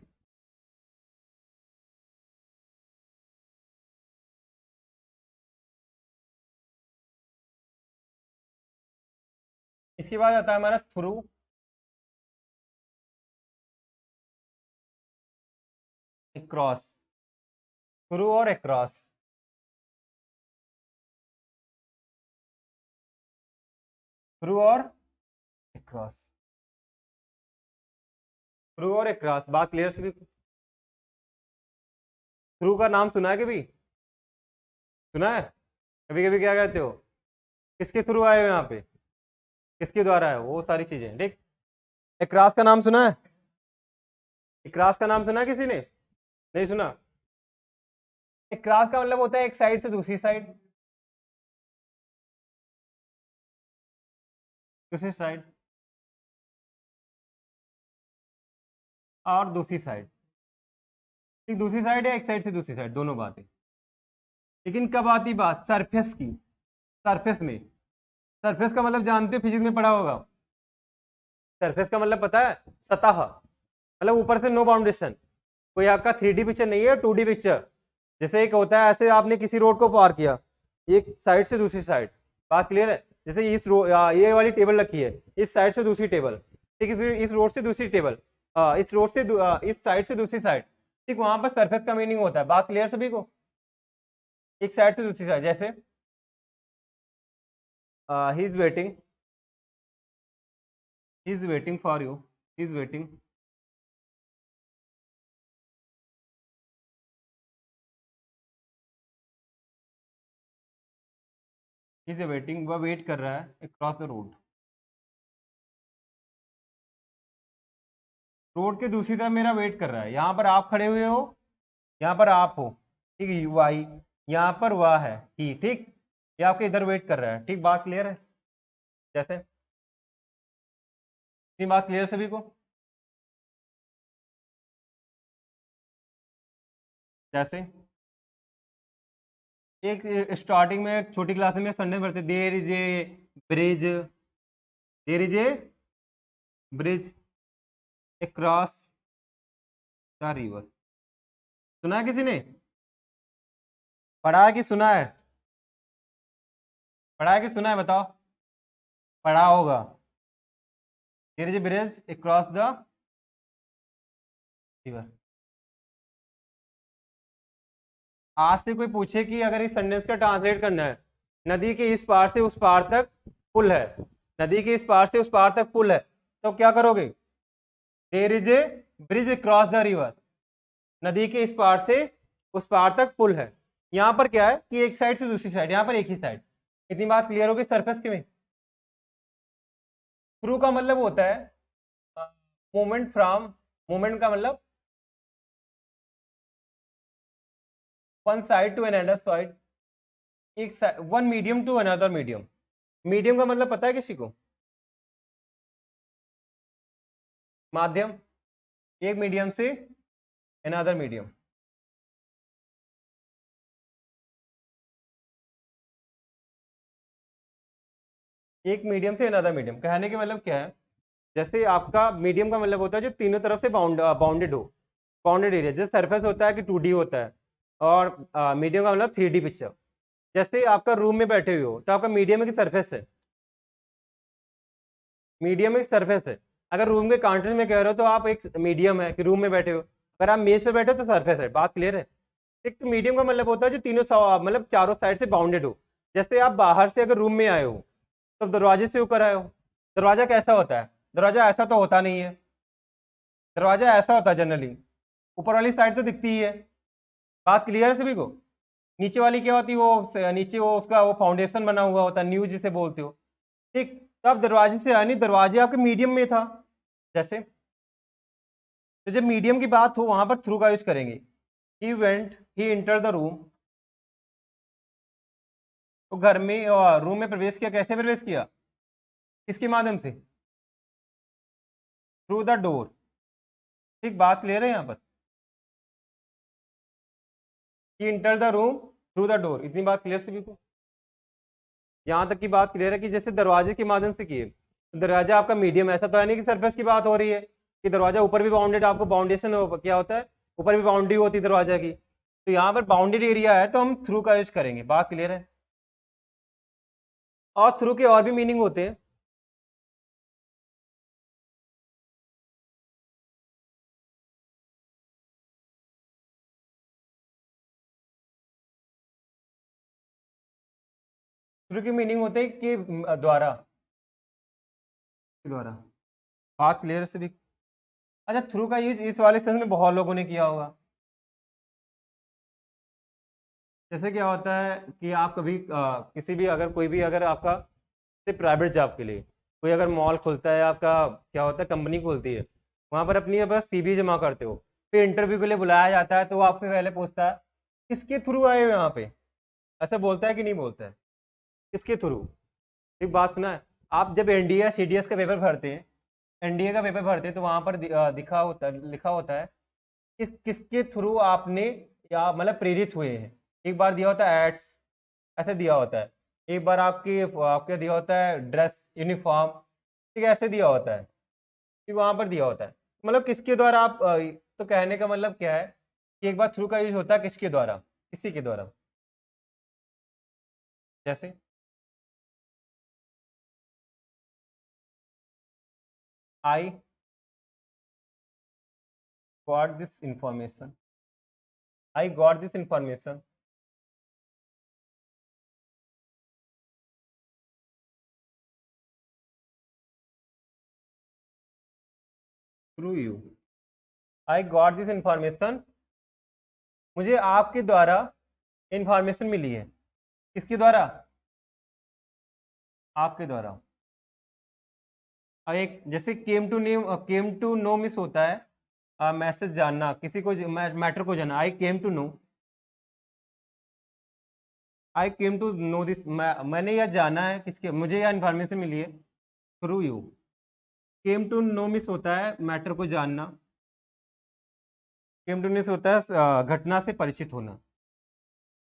इसके बाद आता है हमारा थ्रू, अक्रॉस। थ्रू और अक्रॉस। थ्रू और अक्रॉस, थ्रू और अक्रॉस, बात क्लियर सभी को? थ्रू का नाम सुना है कभी? सुना है? कभी कभी क्या कहते हो, किसके थ्रू आए हो यहाँ पे, किसके द्वारा है, वो सारी चीजें ठीक। अक्रॉस का नाम सुना है? अक्रॉस का नाम सुना है किसी ने? नहीं सुना? अक्रॉस का मतलब होता है एक साइड से दूसरी साइड, दूसरी साइड और दूसरी साइड, एक दूसरी साइड है, एक साइड से दूसरी साइड, दोनों बातें। लेकिन कब आती बात सरफेस की, सरफेस में। सरफेस का मतलब जानते हो, फिजिक्स में पढ़ा होगा। सरफेस का मतलब पता है, सतह, मतलब ऊपर से नो बाउंडेशन। कोई आपका 3D पिक्चर नहीं है, 2D पिक्चर। जैसे एक होता है, ऐसे आपने किसी रोड को पार किया, एक साइड से दूसरी साइड, बात क्लियर है? जैसे ये वाली टेबल रखी है, इस साइड से दूसरी टेबल, ठीक, इस रोड से दूसरी टेबल, इस रोड से इस साइड से दूसरी साइड, ठीक, वहां पर सरफेस का मीनिंग होता है। बात क्लियर सभी को? एक साइड से दूसरी साइड, जैसे he is waiting, he is waiting for you, he is waiting, he is waiting, वह वेट कर रहा है अक्रॉस द रोड, रोड के दूसरी तरफ मेरा वेट कर रहा है। यहाँ पर आप खड़े हुए हो, यहाँ पर आप हो, ठीक है, वाई, यहाँ पर वह है ही, ठीक, ये आपके इधर वेट कर रहा है, ठीक, बात क्लियर है? जैसे, ये बात क्लियर सभी को? जैसे एक स्टार्टिंग में एक छोटी क्लास में संडे पढ़ते, there is a bridge, there is a bridge across the river, सुना है किसी ने? पढ़ा है कि सुना है? पढ़ा है कि सुना है, बताओ? पढ़ा होगा। There is a bridge across the river. आज से कोई पूछे कि अगर इस सेंटेंस का ट्रांसलेट करना है, नदी के इस पार से उस पार तक पुल है, नदी के इस पार से उस पार तक पुल है, तो क्या करोगे? There is a bridge cross the river, नदी के इस पार से उस पार तक पुल है। यहाँ पर क्या है कि एक साइड से दूसरी साइड, यहाँ पर एक ही साइड। इतनी बात क्लियर होगी सरफेस के में? थ्रू का मतलब होता है मूवमेंट फ्रॉम, मूवमेंट का मतलब one side to another side, एक one medium to another medium. Medium का मतलब पता है किसी को? माध्यम, एक मीडियम से अनदर मीडियम। एक मीडियम से अनदर मीडियम कहने के मतलब क्या है, जैसे आपका मीडियम का मतलब होता है जो तीनों तरफ से बाउंडेड हो, बाउंडेड एरिया। जैसे सरफेस होता है कि 2D होता है, और मीडियम का मतलब 3D पिक्चर। जैसे आपका रूम में बैठे हुए हो तो आपका मीडियम है कि सरफेस है? मीडियम एक सरफेस है। अगर रूम के काउंटर में कह रहे हो तो आप एक मीडियम है कि रूम में बैठे हो, अगर आप मेज पे बैठे हो तो सरफेस है। बात क्लियर है? एक तो मीडियम का मतलब होता है जो तीनों मतलब चारों साइड से बाउंडेड हो। जैसे आप बाहर से अगर रूम में आए हो तो दरवाजे से ऊपर आए हो, दरवाजा कैसा होता है? दरवाजा ऐसा तो होता नहीं है, दरवाजा ऐसा होता है जनरली, ऊपर वाली साइड तो दिखती ही है। बात क्लियर है सभी को? नीचे वाली क्या होती है, वो नीचे वो उसका वो फाउंडेशन बना हुआ होता है, न्यू जिसे बोलते हो, ठीक। तो आप दरवाजे से आए नहीं, दरवाजे आपके मीडियम में था। जैसे, तो जब मीडियम की बात हो वहां पर थ्रू का यूज करेंगे। He went, he enter the room, तो घर में रूम में प्रवेश किया, कैसे प्रवेश किया, किसके माध्यम से? थ्रू द डोर, ठीक, बात क्लियर है यहाँ पर? He enter the room through the door, इतनी बात क्लियर सभी को? यहाँ तक की बात क्लियर है कि जैसे दरवाजे के माध्यम से किए, दरवाजा आपका मीडियम, ऐसा तो है नहीं कि सरफेस की बात हो रही है कि दरवाजा ऊपर भी बाउंडेड, आपको बाउंडेशन क्या होता है, ऊपर भी बाउंड्री होती है दरवाजा की। तो यहाँ पर बाउंडेड एरिया है तो हम थ्रू का यूज करेंगे। बात क्लियर है? और थ्रू के और भी मीनिंग होते हैं। थ्रू के मीनिंग होते हैं कि द्वारा, के द्वारा। बात क्लियर से भी। अच्छा, थ्रू का यूज इस वाले सेंस में बहुत लोगों ने किया होगा। जैसे क्या होता है कि आप कभी किसी भी अगर कोई भी अगर आपका सिर्फ प्राइवेट जॉब के लिए कोई अगर मॉल खुलता है, आपका क्या होता है कंपनी खुलती है, वहां पर अपनी बस सीवी जमा करते हो, फिर इंटरव्यू के लिए बुलाया जाता है तो वो आपसे पहले पूछता है किसके थ्रू आए हो यहाँ पे। ऐसा बोलता है कि नहीं बोलता है? किसके थ्रू? एक बात सुना है, आप जब एनडीए या सीडीएस का पेपर भरते हैं, एनडीए का पेपर भरते हैं तो वहां पर दिखा होता लिखा होता है किसके थ्रू आपने या मतलब प्रेरित हुए हैं। एक बार दिया होता है एड्स, ऐसे दिया होता है। एक बार आपके दिया होता है ड्रेस यूनिफॉर्म, ठीक है, ऐसे दिया होता है, ठीक वहां पर दिया होता है। मतलब किसके द्वारा आप तो कहने का मतलब क्या है कि एक बार थ्रू का यूज होता है किसके द्वारा, किसी के द्वारा। जैसे I got this information, I got this information. Through you, I got this information, मुझे आपके द्वारा इंफॉर्मेशन मिली है। किसके द्वारा? आपके द्वारा। और एक जैसे केम टू नो मिस होता है मैसेज जानना, किसी को मैटर को जानना। I came to know, I came to know this, मैंने यह जाना है किसके, मुझे यह इन्फॉर्मेशन मिली है through you. Came to know miss होता है मैटर को जानना, केम टू मिस होता है घटना से परिचित होना,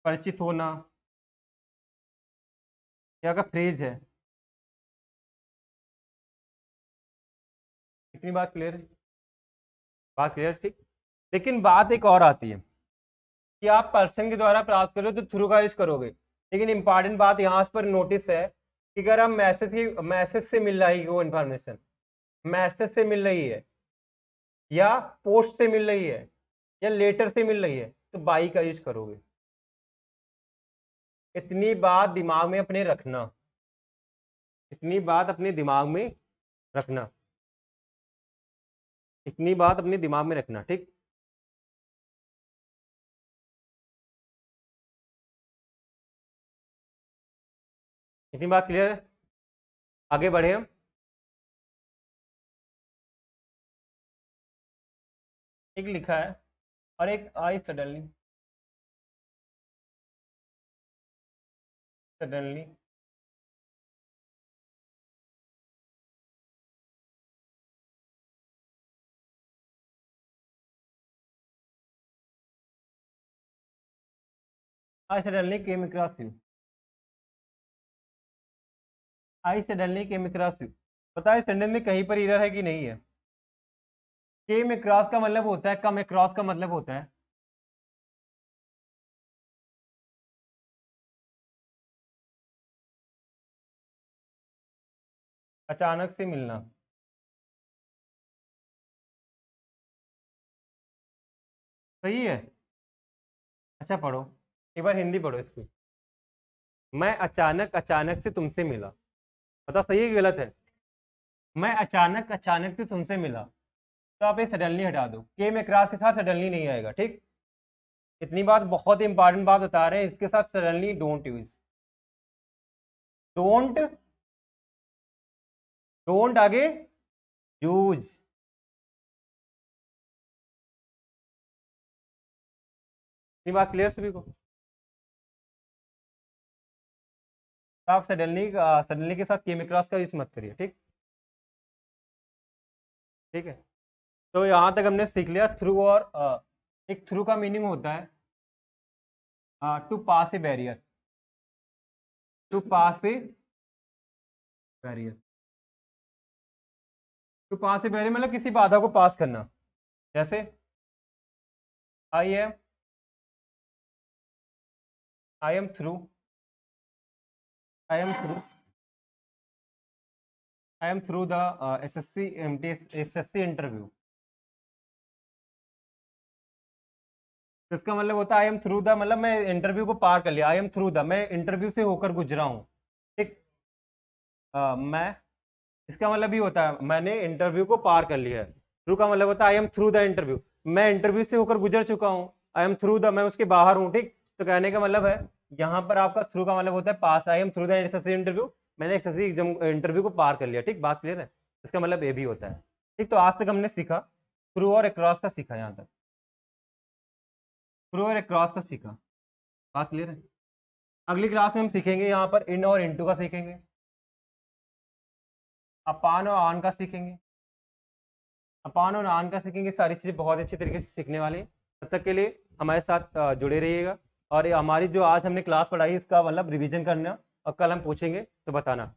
परिचित होना। क्या का फ्रेज है। इतनी बात क्लियर है? बात क्लियर, ठीक। लेकिन बात एक और आती है कि आप पर्सन के द्वारा प्राप्त करो तो थ्रू का यूज करोगे, लेकिन इंपॉर्टेंट बात यहाँ पर नोटिस है कि अगर हम मैसेज से मिल रही है वो इन्फॉर्मेशन, मैसेज से मिल रही है या पोस्ट से मिल रही है या लेटर से मिल रही है तो बाई का यूज करोगे। इतनी बात दिमाग में अपने रखना, इतनी बात अपने दिमाग में रखना, इतनी बात अपने दिमाग में रखना, ठीक। इतनी बात क्लियर है? आगे बढ़े हम। एक लिखा है और एक I suddenly, suddenly. I suddenly came across you, I suddenly came across you. पता है सेंटेंस में कहीं पर एरर है कि नहीं है? केम अक्रॉस का मतलब होता है, कम अक्रॉस का मतलब होता है अचानक से मिलना। सही है। अच्छा पढ़ो, एक बार हिंदी पढ़ो इसकी। मैं अचानक अचानक से तुमसे मिला, पता सही है कि गलत है? मैं अचानक अचानक से तुमसे मिला, तो आप ये सडनली हटा दो, के में क्रॉस के साथ सडनली नहीं आएगा, ठीक। इतनी बात बहुत इंपॉर्टेंट बात बता रहे हैं, इसके साथ suddenly don't use, don't, don't आगे यूज। इतनी बात क्लियर सभी को? तो आप सडनली के साथ के में क्रॉस का यूज मत करिए, ठीक। ठीक है, तो यहां तक हमने सीख लिया थ्रू। और एक थ्रू का मीनिंग होता है to pass a barrier, to pass a barrier, to pass a barrier मतलब किसी बाधा को पास करना। जैसे I am, I am through, I am through, I am through the SSC interview. इसका मतलब होता है आई एम थ्रू द, मतलब मैं इंटरव्यू को पार कर लिया, आई एम थ्रू द, मैं इंटरव्यू से होकर गुजरा हूँ, ठीक। मैं इसका मतलब ये होता है मैंने इंटरव्यू को पार कर लिया है। थ्रू का मतलब होता है आई एम थ्रू द इंटरव्यू, मैं इंटरव्यू से होकर गुजर चुका हूँ, आई एम थ्रू द, मैं उसके बाहर हूँ, ठीक। तो कहने का मतलब है यहाँ पर आपका थ्रू का मतलब होता है pass, I am through the interview, मैंने इंटरव्यू को पार कर लिया, ठीक। बात क्लियर है, इसका मतलब ये भी होता है, ठीक। तो आज तक हमने सीखा थ्रू और अक्रॉस का सीखा, यहाँ तक थ्रू और अक्रॉस का सीखा, बात क्लियर है। अगली क्लास में हम सीखेंगे यहाँ पर इन और इनटू का सीखेंगे, अपान और आन का सीखेंगे, अपान और आन का सीखेंगे, सारी चीजें बहुत अच्छी तरीके से सीखने वाले हैं। तब तक के लिए हमारे साथ जुड़े रहिएगा, और ये हमारी जो आज हमने क्लास पढ़ाई इसका मतलब रिवीजन करना, और कल हम पूछेंगे तो बताना।